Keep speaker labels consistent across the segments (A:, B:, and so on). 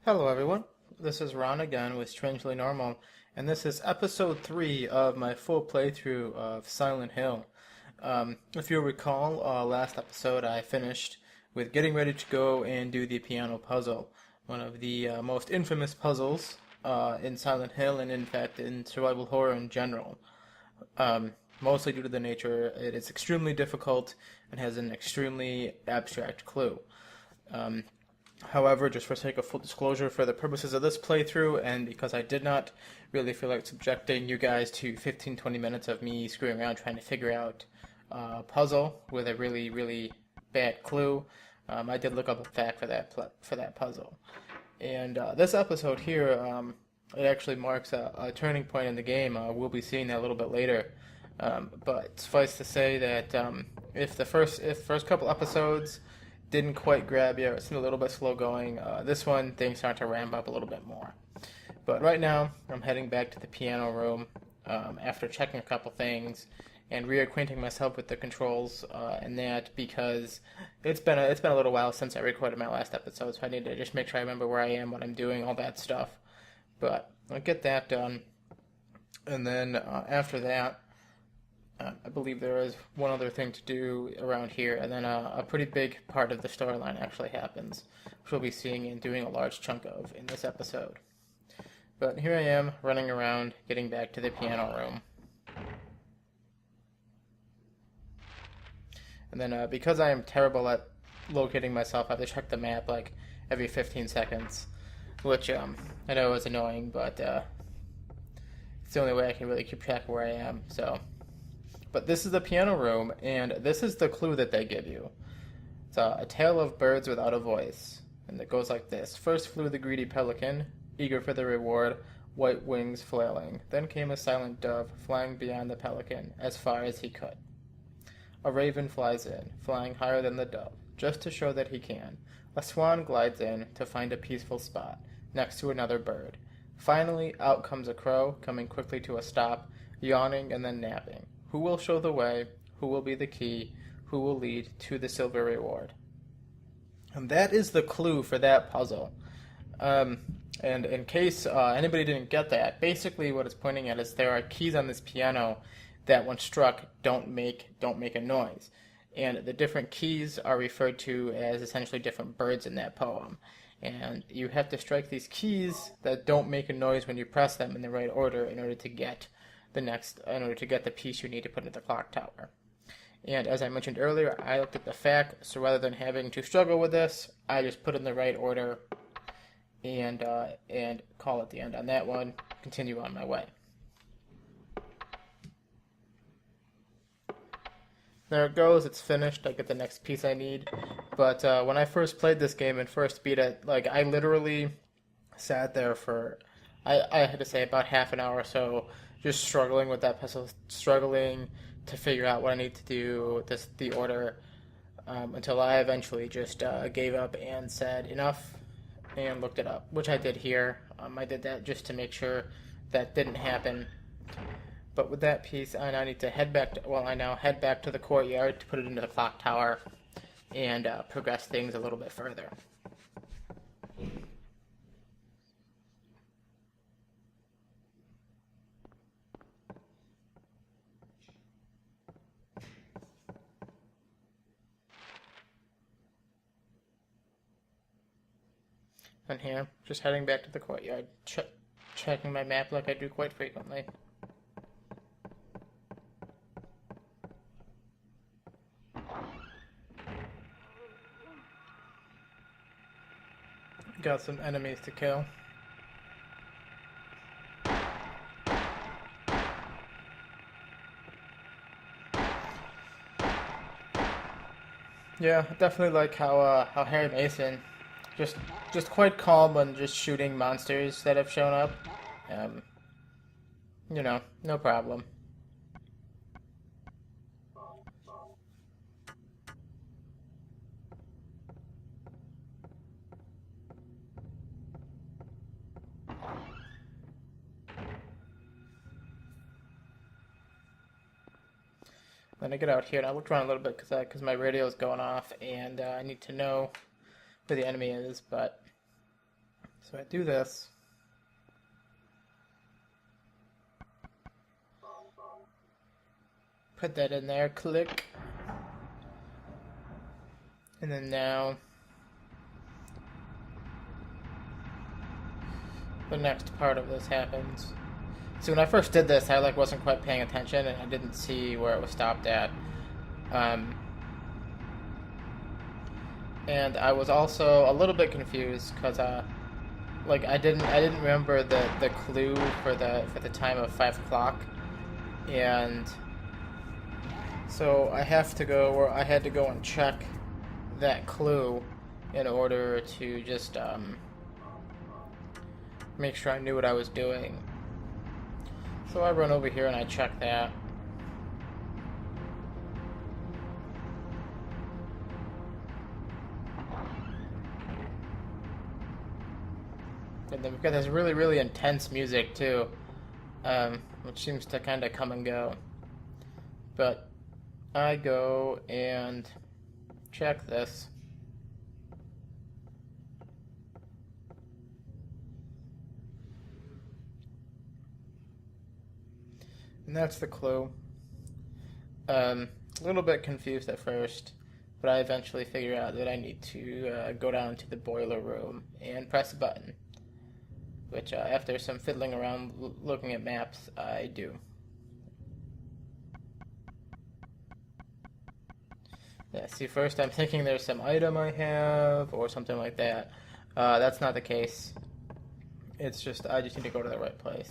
A: Hello, everyone. This is Ron again with Strangely Normal, and this is episode 3 of my full playthrough of Silent Hill. If you'll recall, last episode I finished with getting ready to go and do the piano puzzle, one of the most infamous puzzles in Silent Hill and, in fact, in survival horror in general. Mostly due to the nature, it is extremely difficult and has an extremely abstract clue. Um, However, just for sake of full disclosure, for the purposes of this playthrough, and because I did not really feel like subjecting you guys to 15-20 minutes of me screwing around trying to figure out a puzzle with a really, really bad clue, I did look up a fact for that puzzle. And this episode here, it actually marks a turning point in the game. We'll be seeing that a little bit later. But suffice to say that if the first couple episodes didn't quite grab you, it seemed a little bit slow going, this one things start to ramp up a little bit more. But right now, I'm heading back to the piano room after checking a couple things and reacquainting myself with the controls and that because it's been a little while since I recorded my last episode, so I need to just make sure I remember where I am, what I'm doing, all that stuff. But I'll get that done, and then after that, I believe there is one other thing to do around here, and then a pretty big part of the storyline actually happens, which we'll be seeing and doing a large chunk of in this episode. But here I am, running around, getting back to the piano room. And then because I am terrible at locating myself, I have to check the map like every 15 seconds, which I know is annoying, but it's the only way I can really keep track of where I am, so... But this is the piano room, and this is the clue that they give you. It's a tale of birds without a voice, and it goes like this. First flew the greedy pelican, eager for the reward, white wings flailing. Then came a silent dove, flying beyond the pelican, as far as he could. A raven flies in, flying higher than the dove, just to show that he can. A swan glides in to find a peaceful spot, next to another bird. Finally, out comes a crow, coming quickly to a stop, yawning and then napping. Who will show the way? Who will be the key? Who will lead to the silver reward? And that is the clue for that puzzle. And in case anybody didn't get that, basically what it's pointing at is there are keys on this piano that, when struck, don't make a noise. And the different keys are referred to as essentially different birds in that poem. And you have to strike these keys that don't make a noise when you press them in the right order in order to get the piece you need to put into the clock tower. And as I mentioned earlier, I looked at the fact, so rather than having to struggle with this, I just put in the right order and call it the end on that one, continue on my way. There it goes, it's finished, I get the next piece I need. But when I first played this game and first beat it, like, I literally sat there for, I had to say, about half an hour or so, just struggling with that puzzle, struggling to figure out what I need to do, the order, until I eventually just gave up and said enough and looked it up, which I did here. I did that just to make sure that didn't happen. But with that piece, I now need to head back to the courtyard to put it into the clock tower and progress things a little bit further. And here, just heading back to the courtyard, checking my map like I do quite frequently. Got some enemies to kill. Yeah, definitely like how Harry Mason just quite calm when just shooting monsters that have shown up. Um, no problem. Then I get out here and I looked around a little bit because my radio is going off and I need to know where the enemy is. But So I do this. Put that in there, click. And then now the next part of this happens. So when I first did this, I wasn't quite paying attention and I didn't see where it was stopped at. And I was also a little bit confused because I didn't remember the clue for the time of 5 o'clock, and so I had to go and check that clue in order to just make sure I knew what I was doing. So I run over here and I check that. And then we've got this really, really intense music too, which seems to kind of come and go. But I go and check this. And that's the clue. A little bit confused at first, but I eventually figure out that I need to go down to the boiler room and press a button, which after some fiddling around looking at maps, I do. Yeah, see, first I'm thinking there's some item I have or something like that. That's not the case. It's just, I just need to go to the right place.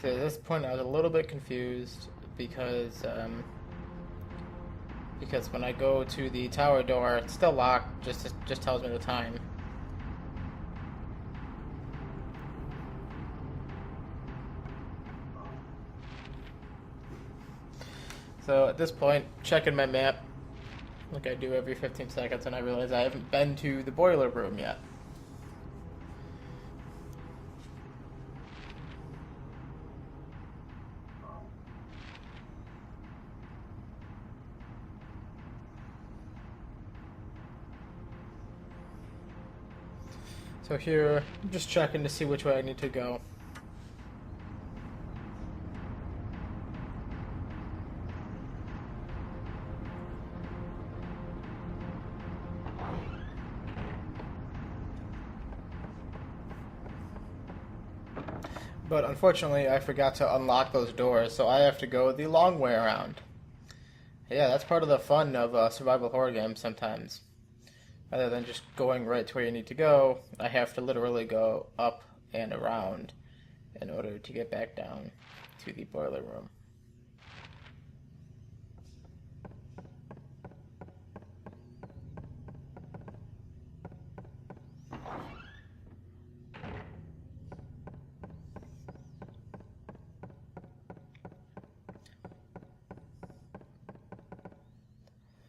A: So at this point I was a little bit confused because when I go to the tower door, it's still locked, just tells me the time. So at this point, checking my map, like I do every 15 seconds, and I realize I haven't been to the boiler room yet. So here, I'm just checking to see which way I need to go. But unfortunately, I forgot to unlock those doors, so I have to go the long way around. Yeah, that's part of the fun of survival horror games sometimes. Rather than just going right to where you need to go, I have to literally go up and around in order to get back down to the boiler room.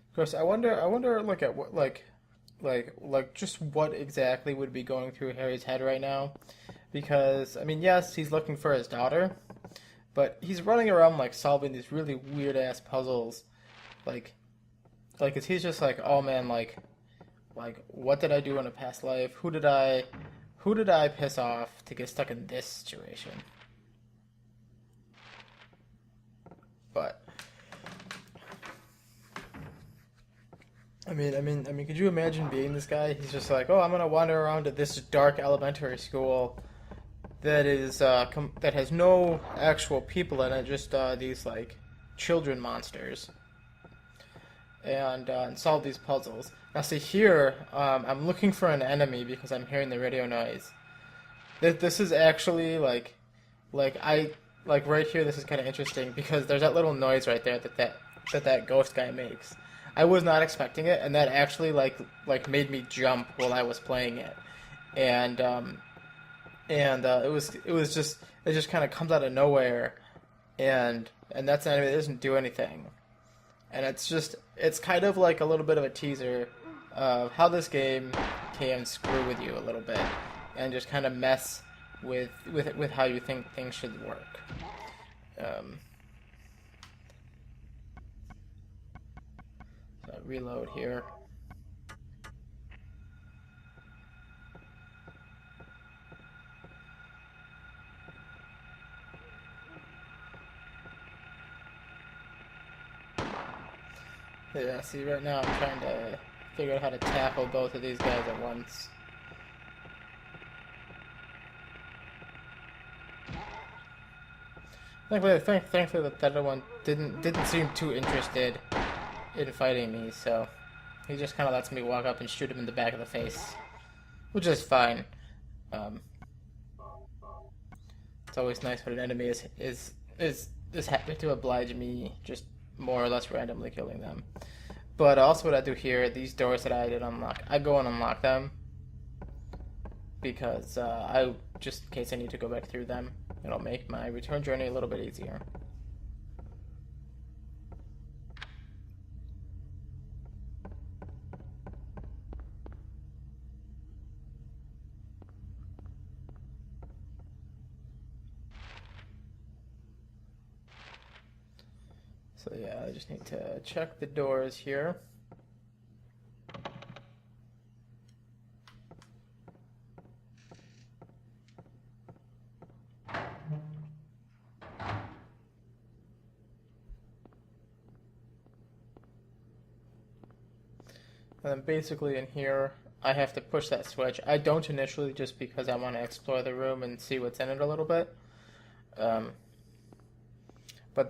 A: Of course, I wonder, look at what, just what exactly would be going through Harry's head right now, because I mean, yes, he's looking for his daughter, but he's running around solving these really weird ass puzzles, like, is he's just oh man, what did I do in a past life? Who did I piss off to get stuck in this situation? But I mean, could you imagine being this guy? He's just oh, I'm gonna wander around to this dark elementary school that is that has no actual people in it, just these children monsters, and solve these puzzles. Now, see here, I'm looking for an enemy because I'm hearing the radio noise. This is actually right here. This is kind of interesting because there's that little noise right there that ghost guy makes. I was not expecting it, and that actually made me jump while I was playing it, and it just kind of comes out of nowhere, and that's an enemy that doesn't do anything, and it's kind of like a little bit of a teaser of how this game can screw with you a little bit, and just kind of mess with how you think things should work. So reload here. Yeah, see, right now I'm trying to figure out how to tackle both of these guys at once. Thankfully, the other one didn't seem too interested in fighting me, so he just kind of lets me walk up and shoot him in the back of the face, which is fine. Um, it's always nice when an enemy is happy to oblige me, just more or less randomly killing them. But also, what I do here, these doors that I did unlock, I go and unlock them because I just in case I need to go back through them, it'll make my return journey a little bit easier. So yeah, I just need to check the doors here. And then basically in here, I have to push that switch. I don't initially just because I want to explore the room and see what's in it a little bit. Um, but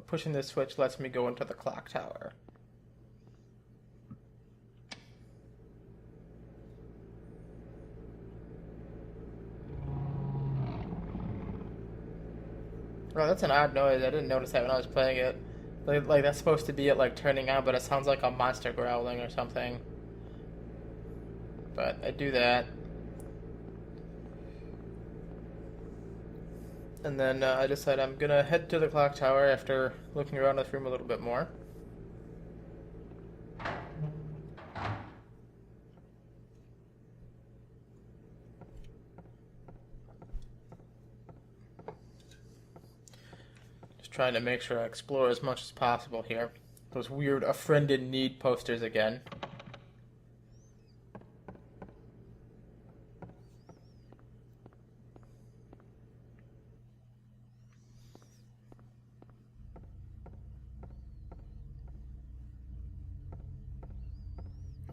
A: pushing this switch lets me go into the clock tower. Oh, that's an odd noise. I didn't notice that when I was playing it. Like that's supposed to be it like turning on, but it sounds like a monster growling or something. But I do that. And then I decide I'm gonna head to the clock tower after looking around this room a little bit more. Just trying to make sure I explore as much as possible here. Those weird "A Friend in Need" posters again.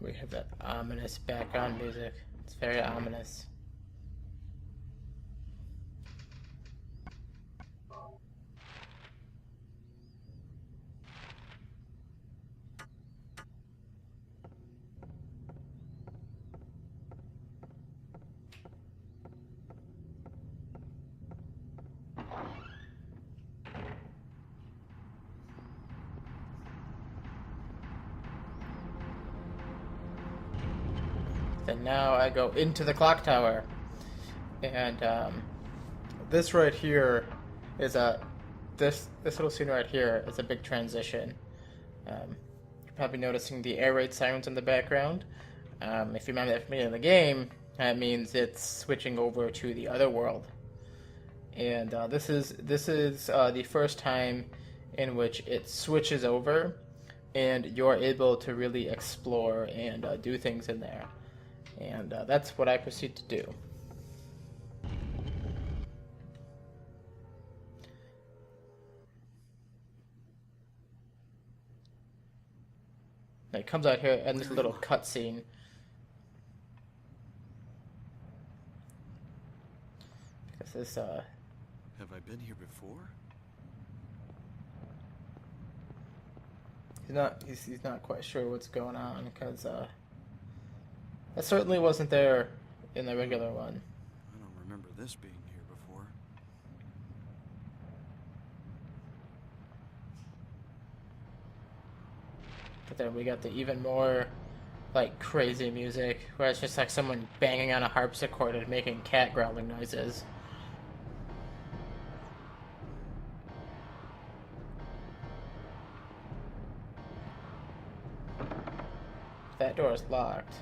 A: We have that ominous background music. It's very ominous. And now I go into the clock tower. And this right here is this little scene right here is a big transition. You're probably noticing the air raid sirens in the background. If you remember that from in the game, that means it's switching over to the other world. And this is the first time in which it switches over, and you're able to really explore and do things in there. And that's what I proceed to do. It comes out here in this little cutscene. This is
B: Have I been here before?
A: he's not quite sure what's going on because it certainly wasn't there in the regular one.
B: I don't remember this being here before.
A: But then we got the even more like crazy music where it's just like someone banging on a harpsichord and making cat growling noises. That door is locked.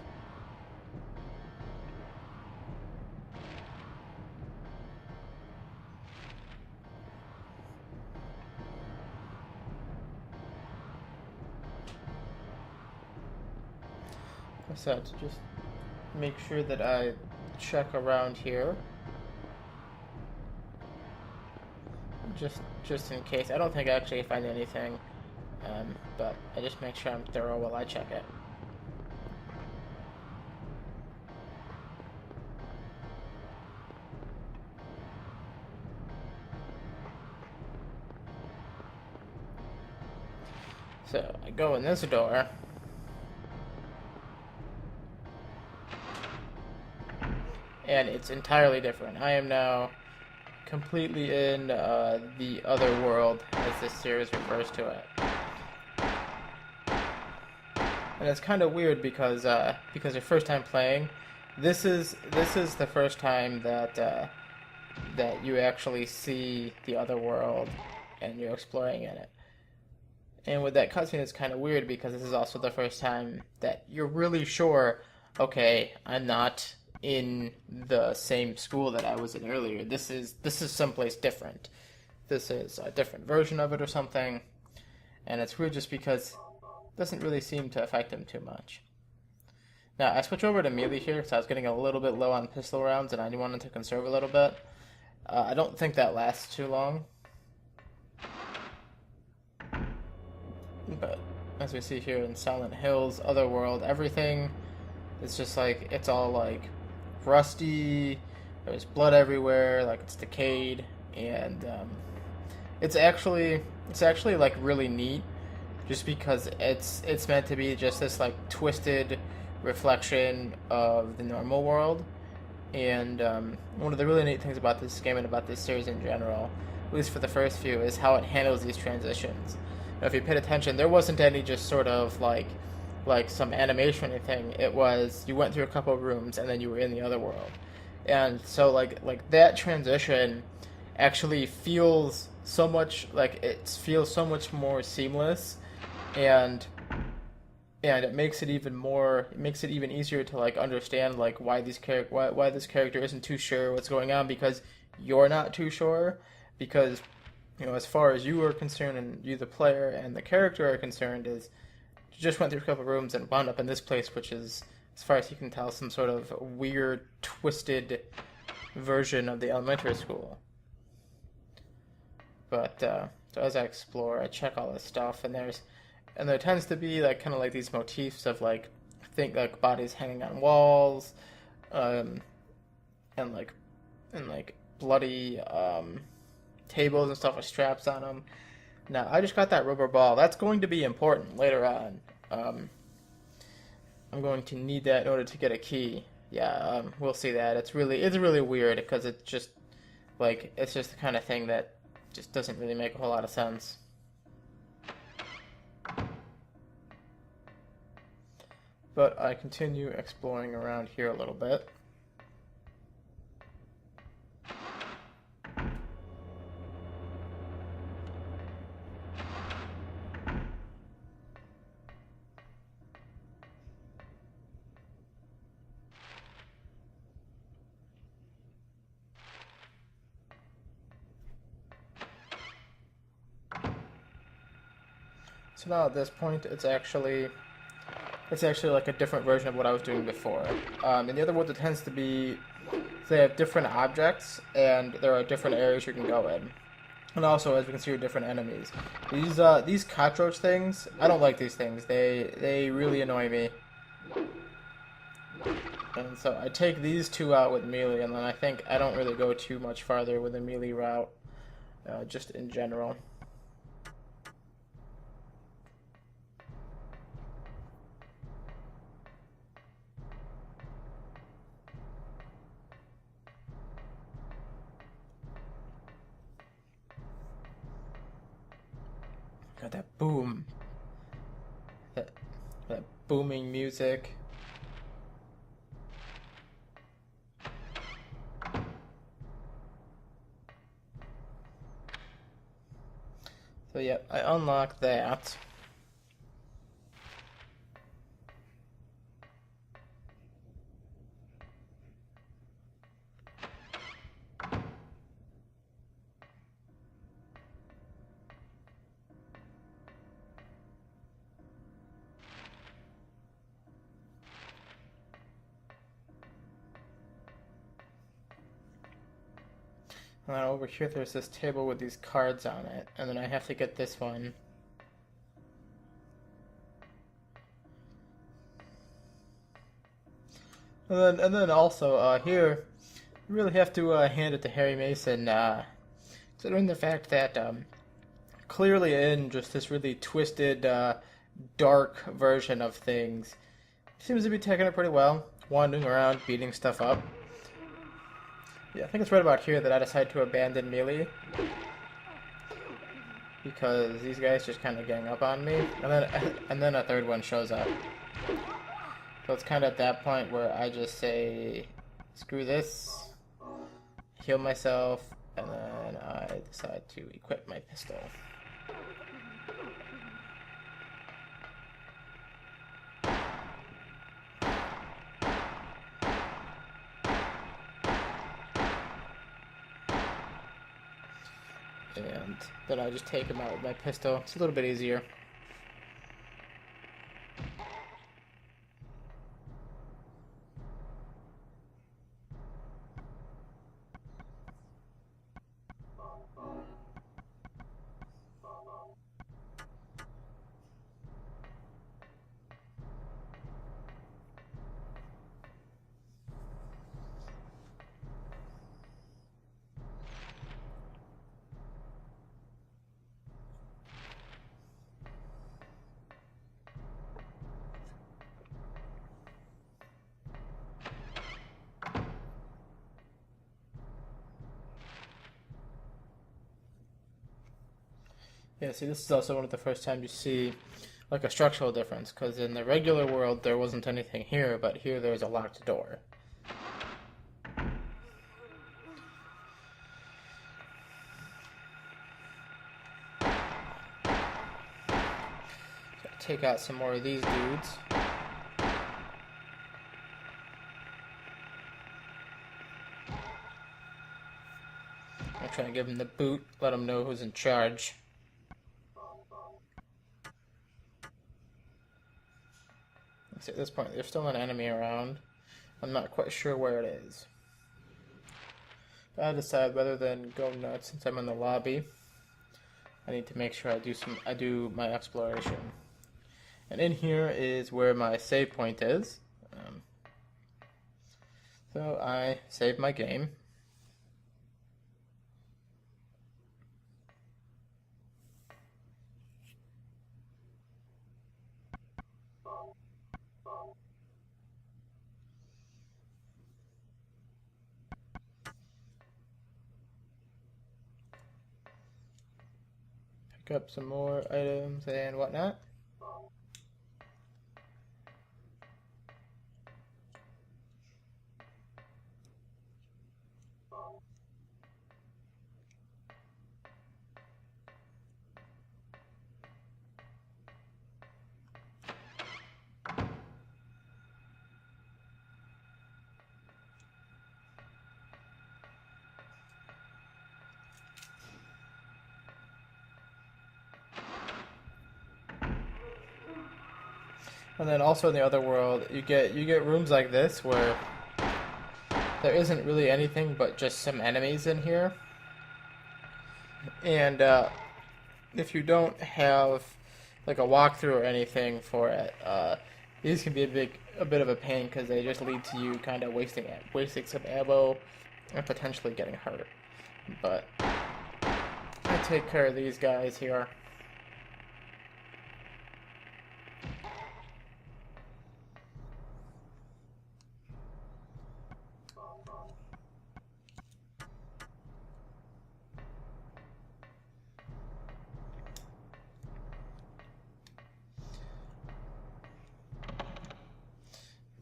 A: So to just make sure that I check around here. just in case. I don't think I actually find anything, but I just make sure I'm thorough while I check it. So I go in this door. And it's entirely different. I am now completely in the other world, as this series refers to it. And it's kind of weird because your first time playing, this is the first time that you actually see the other world and you're exploring in it. And with that cutscene, it's kind of weird because this is also the first time that you're really sure, okay, I'm not in the same school that I was in earlier. This is someplace different. This is a different version of it or something. And it's weird just because it doesn't really seem to affect him too much. Now, I switch over to melee here because I was getting a little bit low on pistol rounds and I wanted to conserve a little bit. I don't think that lasts too long. But as we see here in Silent Hills, Otherworld, everything is just like, it's all like rusty, there's blood everywhere, like it's decayed, and it's actually like really neat, just because it's meant to be just this like twisted reflection of the normal world. And one of the really neat things about this game and about this series in general, at least for the first few, is how it handles these transitions. If you paid attention, there wasn't any just sort of like some animation or anything. It was, you went through a couple of rooms and then you were in the other world. And so like that transition actually feels so much like it feels so much more seamless, and it makes it even easier to like understand like why this character isn't too sure what's going on, because you're not too sure, because as far as you are concerned and you the player and the character are concerned, is you just went through a couple of rooms and wound up in this place, which is, as far as you can tell, some sort of weird, twisted version of the elementary school. But so as I explore, I check all this stuff, and there tends to be like kind of like these motifs of like bodies hanging on walls, and like bloody tables and stuff with straps on them. Now, I just got that rubber ball. That's going to be important later on. I'm going to need that in order to get a key. Yeah, we'll see that. It's really weird because it's just the kind of thing that just doesn't really make a whole lot of sense. But I continue exploring around here a little bit. So now at this point, it's actually like a different version of what I was doing before. In the other world, it tends to be, they have different objects, and there are different areas you can go in. And also, as we can see, are different enemies. These cockroach things, I don't like these things. They really annoy me. And so I take these two out with melee, and then I think I don't really go too much farther with a melee route, just in general. Got that boom. That booming music. So yeah, I unlocked that. And then over here there's this table with these cards on it, and then I have to get this one. And then also here, you really have to hand it to Harry Mason, considering the fact that clearly in just this really twisted, dark version of things, he seems to be taking it pretty well, wandering around, beating stuff up. Yeah, I think it's right about here that I decide to abandon melee, because these guys just kind of gang up on me, and then a third one shows up. So it's kind of at that point where I just say, screw this, heal myself, and then I decide to equip my pistol. And then I just take him out with my pistol. It's a little bit easier. Yeah, see, this is also one of the first times you see like a structural difference, because in the regular world there wasn't anything here, but here there's a locked door. So take out some more of these dudes. I'm trying to give him the boot, let him know who's in charge. See, at this point, there's still an enemy around. I'm not quite sure where it is. I decide rather than go nuts since I'm in the lobby, I need to make sure I do my exploration. And in here is where my save point is. So I save my game. Pick up some more items and whatnot. And then also in the other world, you get rooms like this where there isn't really anything but just some enemies in here. And if you don't have like a walkthrough or anything for it, these can be a bit of a pain because they just lead to you kind of wasting some ammo and potentially getting hurt. But I take care of these guys here.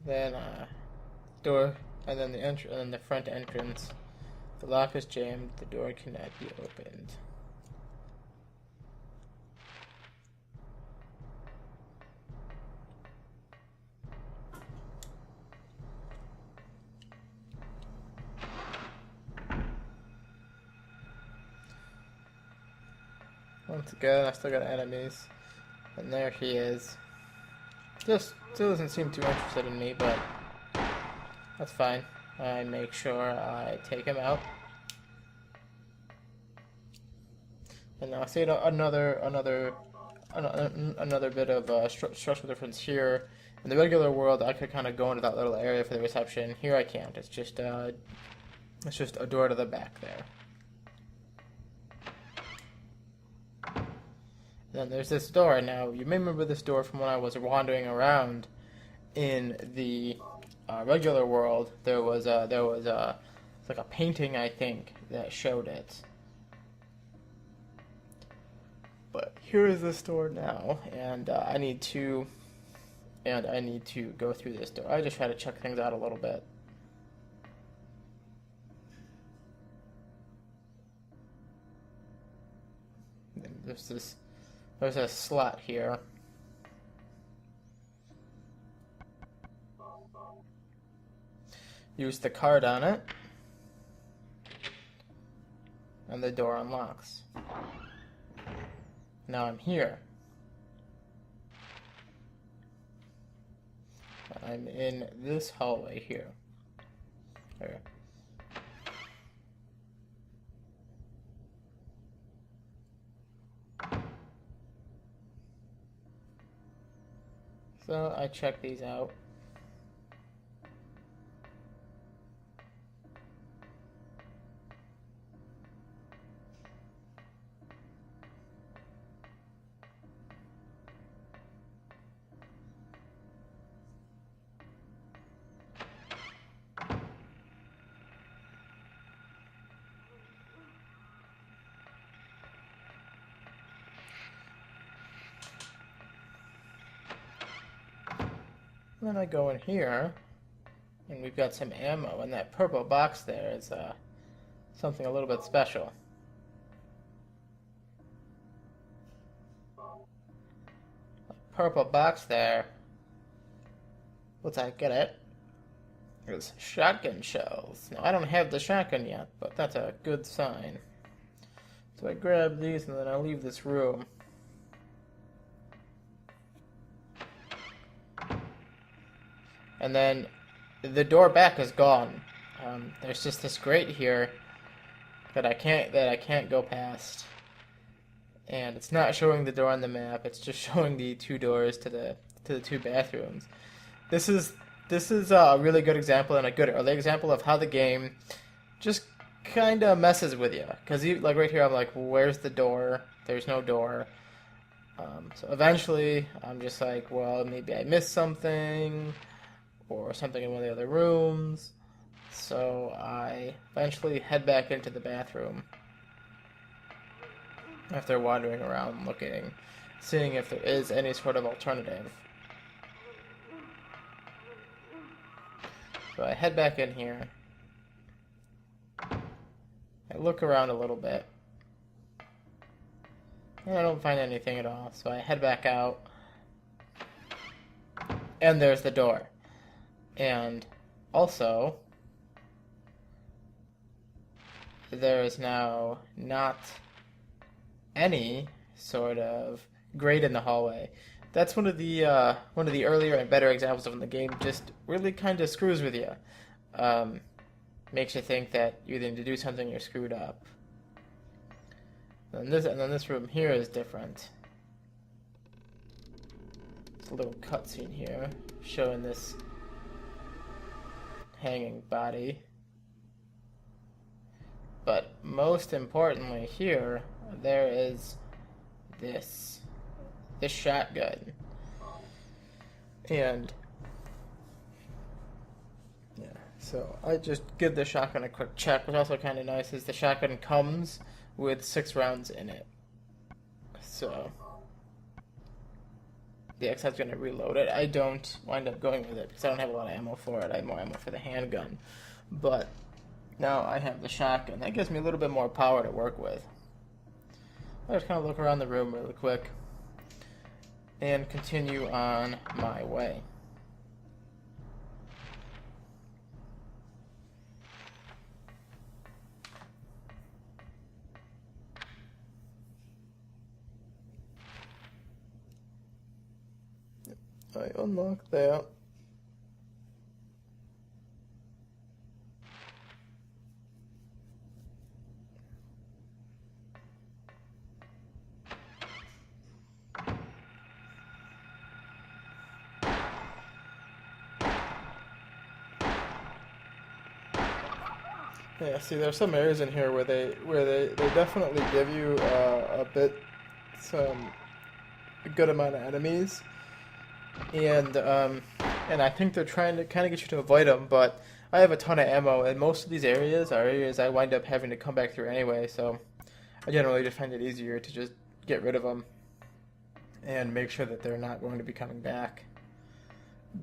A: Then door, and then and then the front entrance. The lock is jammed. The door cannot be opened. Once again, I still got enemies, and there he is. Just still doesn't seem too interested in me, but that's fine. I make sure I take him out. And now I see another bit of structural difference here. In the regular world, I could kind of go into that little area for the reception. Here I can't. It's just a door to the back there. Then there's this door. Now, you may remember this door from when I was wandering around in the regular world. There was it's like a painting, I think, that showed it. But here is this door now, and I need to go through this door. I just try to check things out a little bit. There's a slot here. Use the card on it, and the door unlocks. Now I'm here. I'm in this hallway here. There. So I check these out. And then I go in here, and we've got some ammo, and that purple box there is something a little bit special. Purple box there. Once I get it, there's shotgun shells. Now I don't have the shotgun yet, but that's a good sign. So I grab these and then I leave this room. And then the door back is gone. There's just this grate here that I can't go past. And it's not showing the door on the map. It's just showing the two doors to the two bathrooms. This is a really good example and a good early example of how the game just kind of messes with you. Because like right here, I'm like, where's the door? There's no door. So eventually, I'm just like, well, maybe I missed something, or something in one of the other rooms. So I eventually head back into the bathroom after wandering around looking, seeing if there is any sort of alternative. So I head back in here. I look around a little bit. And I don't find anything at all. So I head back out. And there's the door. And also, there is now not any sort of grate in the hallway. That's one of the earlier and better examples of when the game just really kind of screws with you. Makes you think that you either need to do something or you're screwed up. And then this room here is different. It's a little cutscene here showing this hanging body. But most importantly here, there is this shotgun. And yeah, so I just give the shotgun a quick check. What's also kind of nice is the shotgun comes with 6 rounds in it. So the X-Head's going to reload it. I don't wind up going with it because I don't have a lot of ammo for it. I have more ammo for the handgun. But now I have the shotgun. That gives me a little bit more power to work with. I just kind of look around the room really quick and continue on my way. I unlock that. Yeah, see, there's some areas in here where they definitely give you a bit some a good amount of enemies, and and I think they're trying to kind of get you to avoid them. But I have a ton of ammo, and most of these areas are areas I wind up having to come back through anyway. So I generally just find it easier to just get rid of them and make sure that they're not going to be coming back.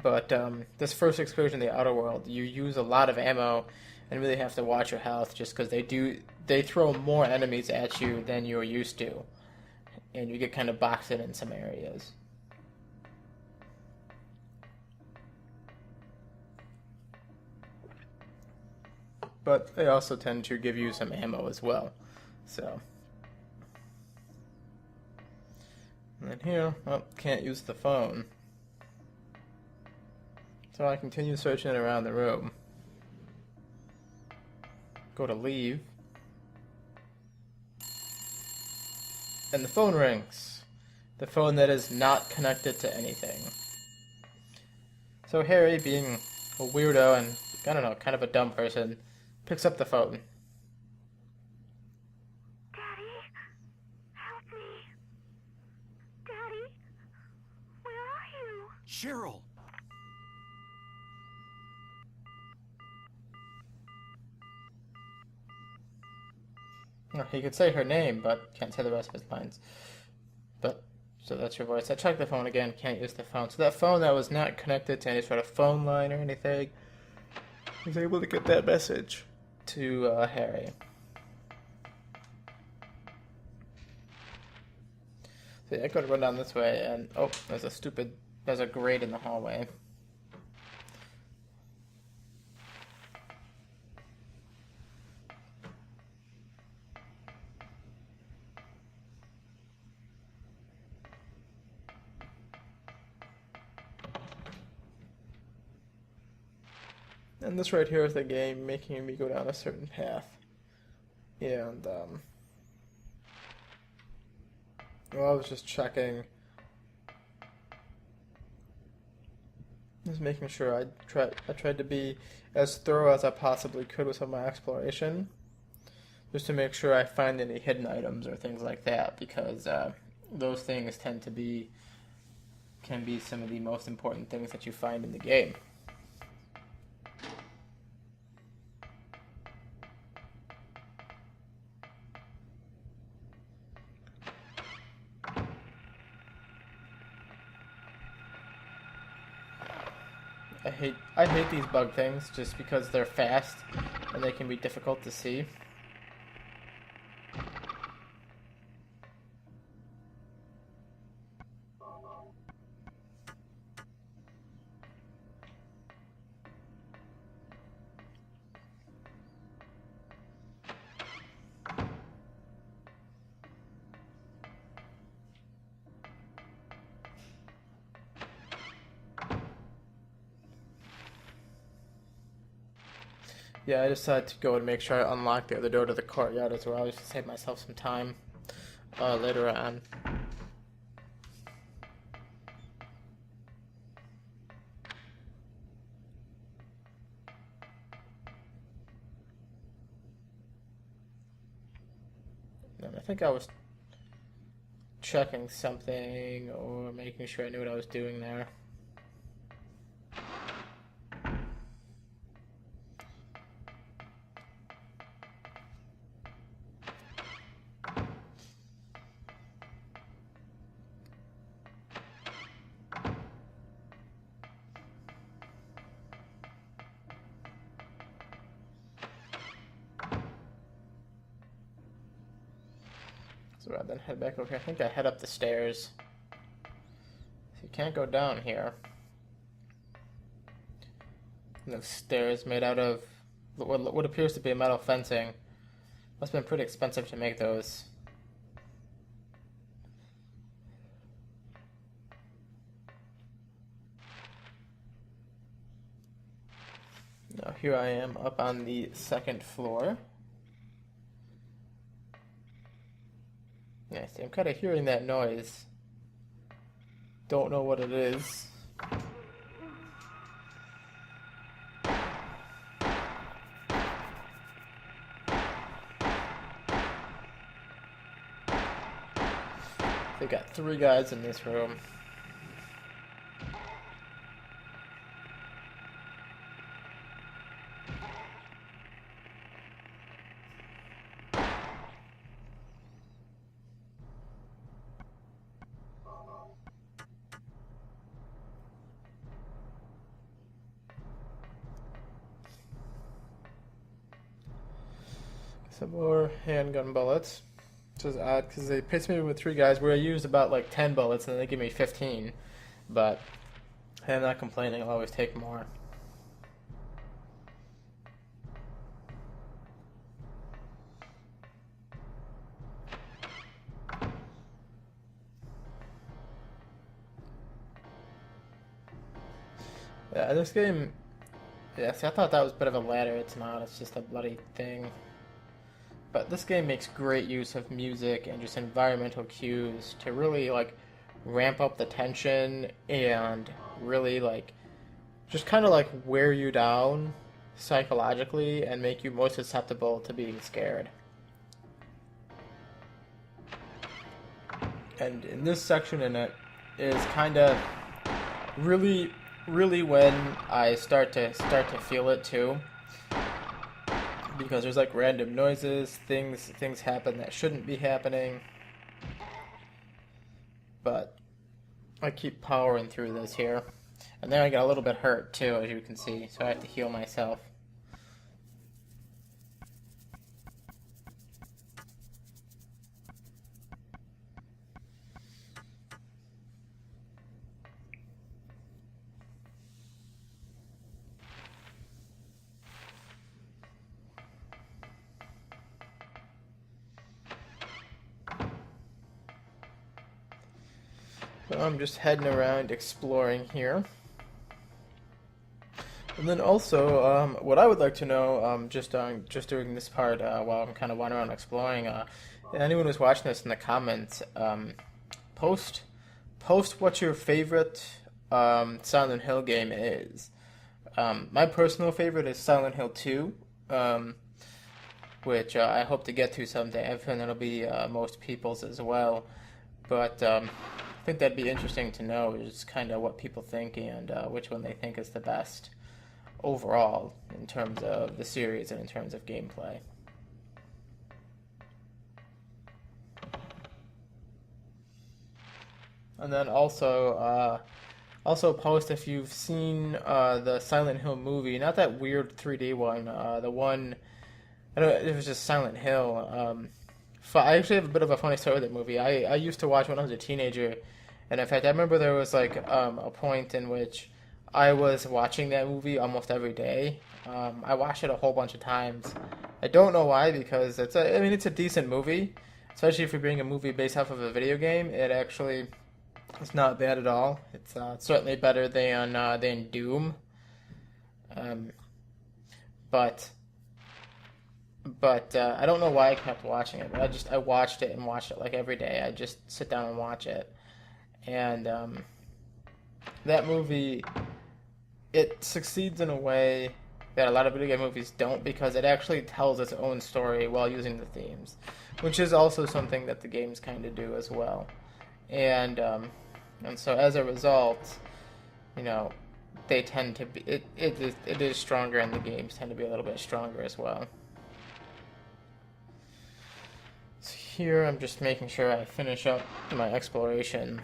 A: But this first excursion in the outer world, you use a lot of ammo and really have to watch your health just because they throw more enemies at you than you're used to, and you get kind of boxed in some areas. But they also tend to give you some ammo as well. So, and then here, oh, can't use the phone. So I continue searching around the room. Go to leave. And the phone rings. The phone that is not connected to anything. So Harry, being a weirdo and, I don't know, kind of a dumb person, picks up the phone.
C: Daddy, help me. Daddy, where are you?
B: Cheryl!
A: Well, he could say her name, but can't say the rest of his lines. But, so that's your voice. I checked the phone again, can't use the phone. So that phone that was not connected to any sort of phone line or anything, was able to get that message to Harry. So yeah, I could run down this way, and oh, there's a grate in the hallway. And this right here is the game making me go down a certain path. And, well, I was just checking. Just making sure I tried to be as thorough as I possibly could with some of my exploration. Just to make sure I find any hidden items or things like that, because those things can be some of the most important things that you find in the game. I hate these bug things just because they're fast and they can be difficult to see. Yeah, I decided to go and make sure I unlock the other door to the courtyard as well, just to save myself some time later on. And I think I was checking something or making sure I knew what I was doing there. So rather than head back over here, I think I head up the stairs. So you can't go down here. And those stairs made out of what appears to be metal fencing. Must have been pretty expensive to make those. Now here I am up on the second floor. Yeah, see, I'm kind of hearing that noise. Don't know what it is. They got 3 guys in this room. Some more handgun bullets. Which is odd because they pitched me with 3 guys where I used about like 10 bullets and they give me 15. But I'm not complaining, I'll always take more. Yeah, this game. Yeah, see, I thought that was a bit of a ladder. It's not, it's just a bloody thing. But this game makes great use of music and just environmental cues to really like ramp up the tension and really like just kind of like wear you down psychologically and make you more susceptible to being scared. And in this section in it is kind of really when I start to feel it too. Because there's like random noises, things happen that shouldn't be happening. But I keep powering through this here. And then I get a little bit hurt too, as you can see, so I have to heal myself. So I'm just heading around exploring here. And then also, what I would like to know, just doing this part while I'm kind of wandering around exploring, anyone who's watching this in the comments, post what your favorite Silent Hill game is. My personal favorite is Silent Hill 2, which I hope to get to someday. I feel it'll be most people's as well. But I think that'd be interesting to know is kind of what people think and which one they think is the best overall in terms of the series and in terms of gameplay. And then also post if you've seen the Silent Hill movie, not that weird 3D one, the one, I don't know, it was just Silent Hill. I actually have a bit of a funny story with that movie. I used to watch when I was a teenager, and in fact, I remember there was like a point in which I was watching that movie almost every day. I watched it a whole bunch of times. I don't know why, because it's a decent movie, especially if you're being a movie based off of a video game. It actually is not bad at all. It's certainly better than Doom. But I don't know why I kept watching it. I watched it and watched it like every day. I just sit down and watch it. And that movie, it succeeds in a way that a lot of video game movies don't, because it actually tells its own story while using the themes, which is also something that the games kind of do as well. And so as a result, they tend to be it is stronger, and the games tend to be a little bit stronger as well. So here I'm just making sure I finish up my exploration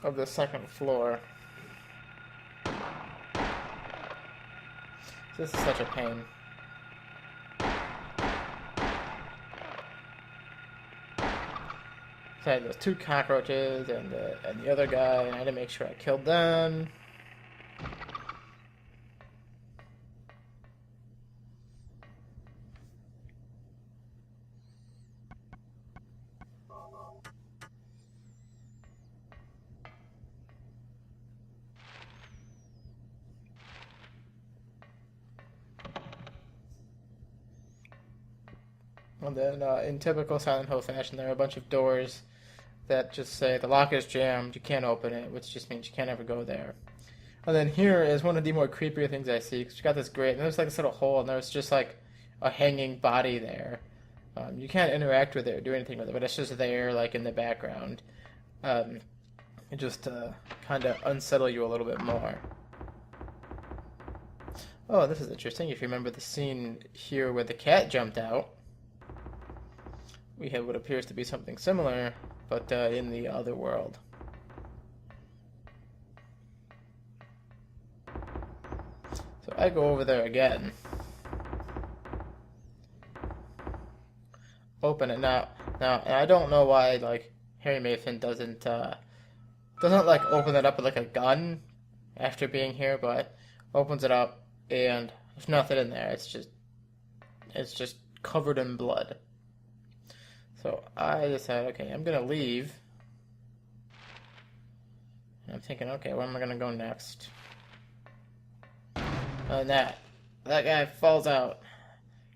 A: of the second floor. This is such a pain. So I had those 2 cockroaches and the other guy, and I had to make sure I killed them. And then, in typical Silent Hill fashion, there are a bunch of doors that just say the lock is jammed, you can't open it, which just means you can't ever go there. And then here is one of the more creepier things I see, because you got this grate, and there's like this little hole, and there's just like a hanging body there. You can't interact with it or do anything with it, but it's just there, like in the background. Um, it just kind of unsettle you a little bit more. Oh, this is interesting. If you remember the scene here where the cat jumped out, we have what appears to be something similar, but in the other world. So I go over there again. Open it now. And I don't know why like Harry Mason doesn't like open it up with like a gun after being here, but opens it up and there's nothing in there. It's just covered in blood. So I decided, okay, I'm gonna leave. And I'm thinking, okay, where am I gonna go next? And that guy falls out.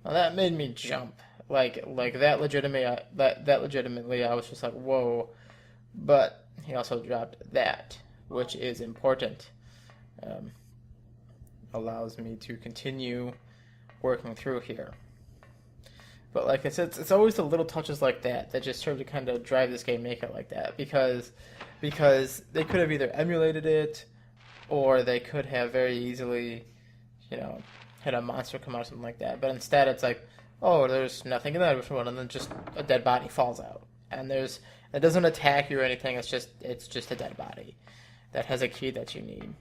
A: Well, that made me jump. Like that legitimately, I was just like, whoa. But he also dropped that, which is important. Allows me to continue working through here. But like I said, it's always the little touches like that just serve to kind of drive this game, make it like that. Because they could have either emulated it, or they could have very easily, had a monster come out or something like that. But instead, it's like, oh, there's nothing in that one, and then just a dead body falls out, and it doesn't attack you or anything. It's just a dead body that has a key that you need.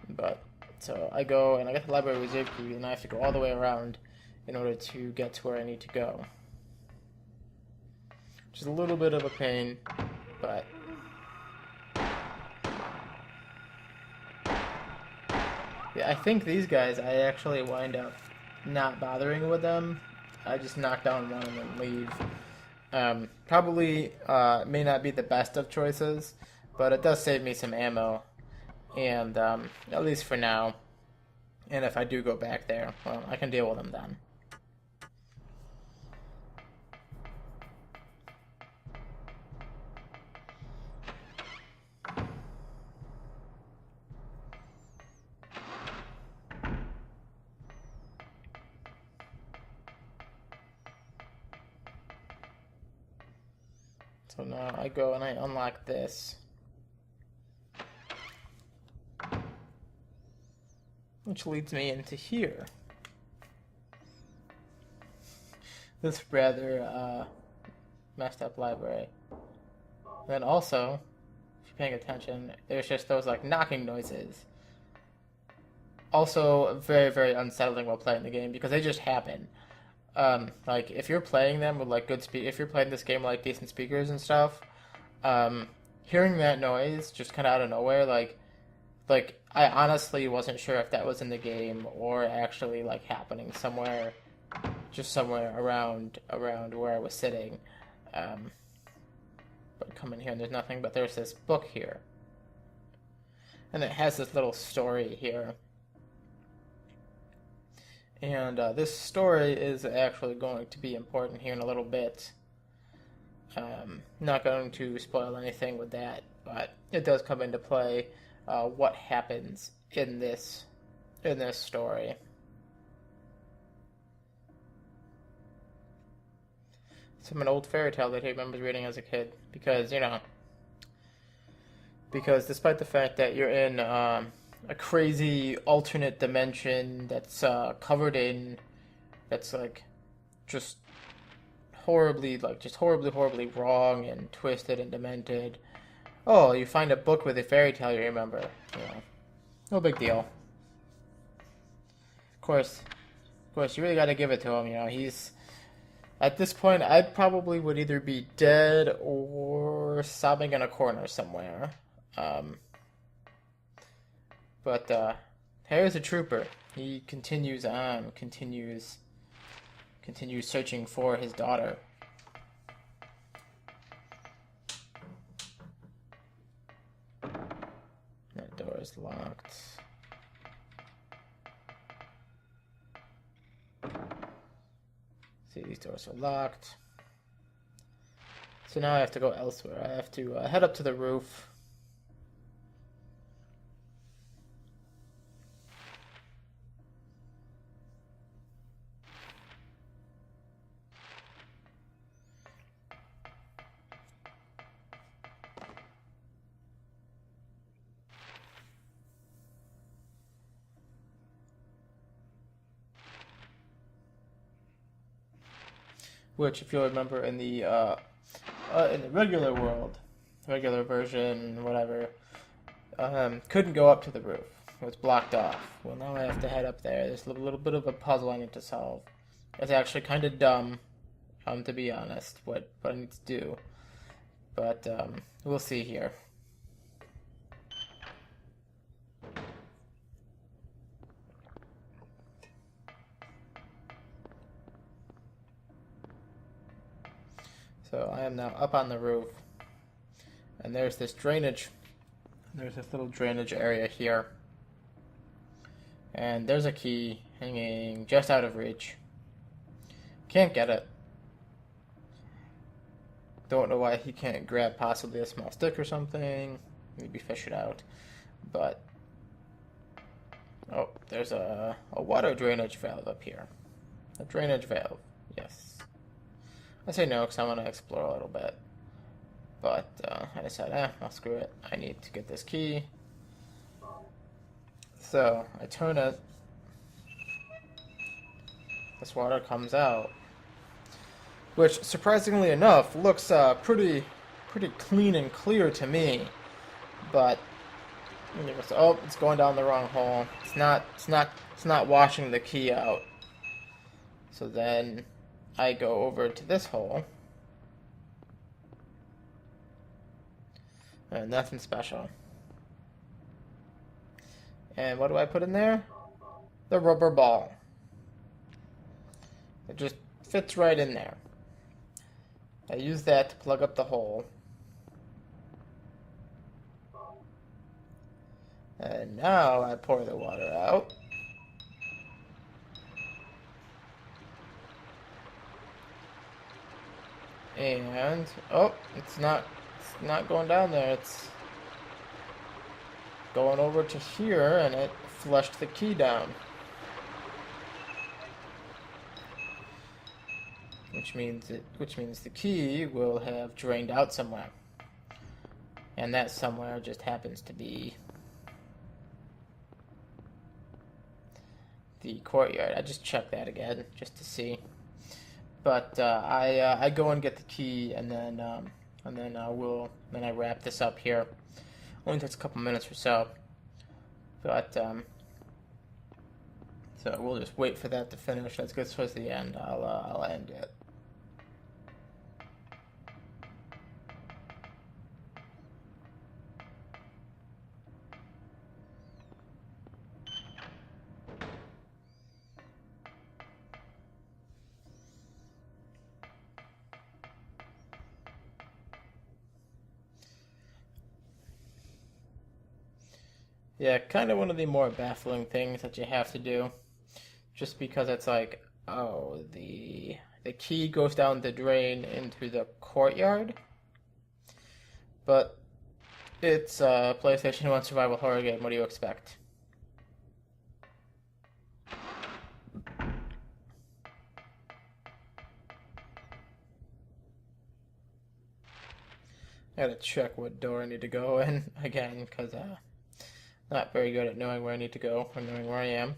A: But so I go and I get the library reserve key, and I have to go all the way around in order to get to where I need to go. Which is a little bit of a pain, but yeah, I think these guys, I actually wind up not bothering with them. I just knock down one and then leave. Probably may not be the best of choices, but it does save me some ammo. And at least for now. And if I do go back there, well, I can deal with them then. So now I go and I unlock this. Which leads me into here. This rather messed up library. And then also, if you're paying attention, there's just those like knocking noises. Also very, very unsettling while playing the game because they just happen. Like if you're playing them with like if you're playing this game with like decent speakers and stuff, hearing that noise just kind of out of nowhere, like I honestly wasn't sure if that was in the game or actually like happening somewhere around where I was sitting. But come in here and there's nothing, but there's this book here. And it has this little story here. And this story is actually going to be important here in a little bit. Not going to spoil anything with that, but it does come into play. What happens in this story. It's from an old fairy tale that he remembers reading as a kid, because despite the fact that you're in a crazy alternate dimension that's covered in, that's like just horribly wrong and twisted and demented. Oh, you find a book with a fairy tale you remember. No big deal. Of course, you really got to give it to him. He's at this point. I probably would either be dead or sobbing in a corner somewhere. But Harry's a trooper. He continues searching for his daughter. That door is locked. See, these doors are locked. So now I have to go elsewhere. I have to head up to the roof. which, if you'll remember, in the regular world, regular version, whatever, couldn't go up to the roof. It was blocked off. Well, now I have to head up there. There's a little bit of a puzzle I need to solve. It's actually kind of dumb, to be honest, what I need to do. But we'll see here. So I am now up on the roof, and there's this drainage. There's this little drainage area here, and there's a key hanging just out of reach. Can't get it. Don't know why he can't grab possibly a small stick or something. Maybe fish it out. But oh, there's a water drainage valve up here. A drainage valve, yes. I say no because I want to explore a little bit. But I decided, I'll screw it. I need to get this key. So I turn it. This water comes out, which surprisingly enough looks pretty clean and clear to me. But oh, it's going down the wrong hole. It's not washing the key out. So then I go over to this hole. And nothing special. And what do I put in there? The rubber ball. It just fits right in there. I use that to plug up the hole. And now I pour the water out. And oh, it's not going down there. It's going over to here, and it flushed the key down. Which means the key will have drained out somewhere. And that somewhere just happens to be the courtyard. I just checked that again just to see. But I go and get the key, and then I wrap this up here. Only takes a couple minutes or so. But so we'll just wait for that to finish. Let's get towards the end. I'll end it. Yeah, kind of one of the more baffling things that you have to do. Just because it's like, oh, the key goes down the drain into the courtyard. But it's a PlayStation 1 survival horror game. What do you expect? I gotta check what door I need to go in again, because not very good at knowing where I need to go or knowing where I am.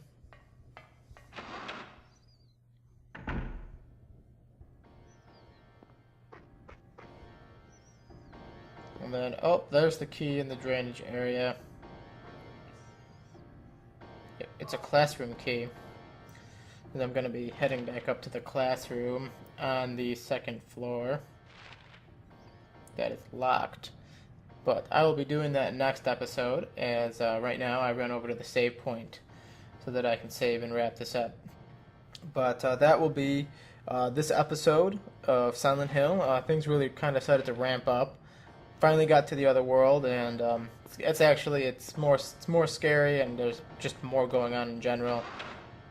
A: And then, oh, there's the key in the drainage area. It's a classroom key. And I'm going to be heading back up to the classroom on the second floor. That is locked. But I will be doing that next episode, as right now I run over to the save point so that I can save and wrap this up. But that will be this episode of Silent Hill. Things really kind of started to ramp up. Finally got to the other world, and it's more scary, and there's just more going on in general.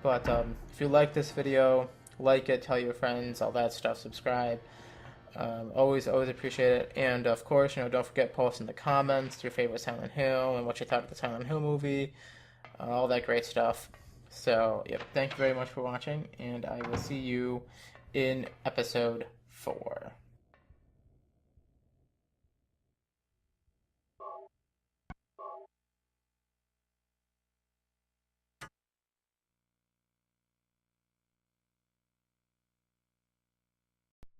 A: But if you like this video, like it, tell your friends, all that stuff, subscribe. Always appreciate it. And of course, don't forget, post in the comments your favorite Silent Hill and what you thought of the Silent Hill movie, all that great stuff. So, yep, thank you very much for watching, and I will see you in episode 4.